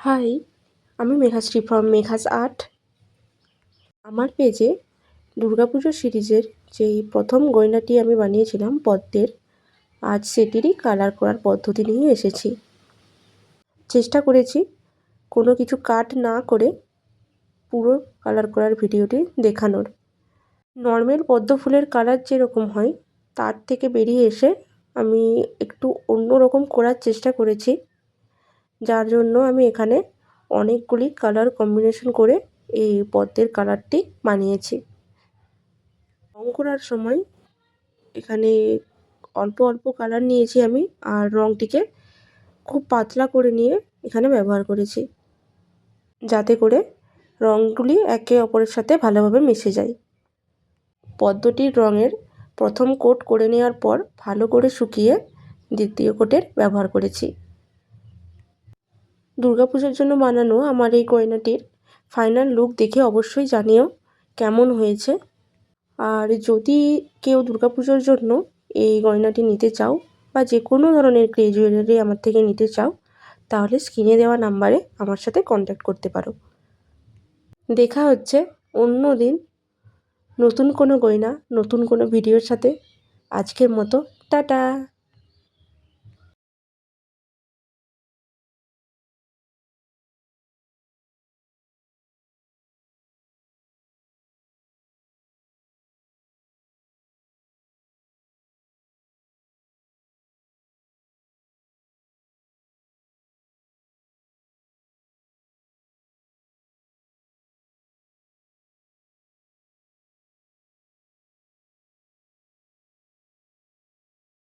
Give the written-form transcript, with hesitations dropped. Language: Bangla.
হাই, আমি মেঘাশ্রী ফ্রম মেঘাস আর্ট। আমার পেজে দুর্গাপুজো সিরিজের যেই প্রথম গয়নাটি আমি বানিয়েছিলাম পদ্মের, আজ সেটিরই কালার করার পদ্ধতি নিয়ে এসেছি। চেষ্টা করেছি কোনো কিছু কাট না করে পুরো কালার করার ভিডিওটি দেখানোর। নর্মাল পদ্ম ফুলের কালার যেরকম হয় তার থেকে বেরিয়ে এসে আমি একটু অন্য রকম করার চেষ্টা করেছি, যার জন্য আমি এখানে অনেকগুলি কালার কম্বিনেশন করে এই পদ্মের কালারটি বানিয়েছি। রং করার সময় এখানে অল্প অল্প কালার নিয়েছি আমি, আর রংটিকে খুব পাতলা করে নিয়ে এখানে ব্যবহার করেছি, যাতে করে রঙগুলি একে অপরের সাথে ভালোভাবে মিশে যায়। পদ্মটির রঙের প্রথম কোট করে নেওয়ার পর ভালো করে শুকিয়ে দ্বিতীয় কোটের ব্যবহার করেছি। দুর্গাপুজোর জন্য বানানো আমার এই গয়নাটির ফাইনাল লুক দেখে অবশ্যই জানিও কেমন হয়েছে। আর যদি কেউ দুর্গাপুজোর জন্য এই গয়নাটি নিতে চাও বা যে কোনো ধরনের ক্লে জুয়েলারি আমার থেকে নিতে চাও, তাহলে স্ক্রিনে দেওয়া নাম্বারে আমার সাথে কন্ট্যাক্ট করতে পারো। দেখা হচ্ছে অন্য দিন নতুন কোনো গয়না, নতুন কোনো ভিডিওর সাথে। আজকের মতো টাটা।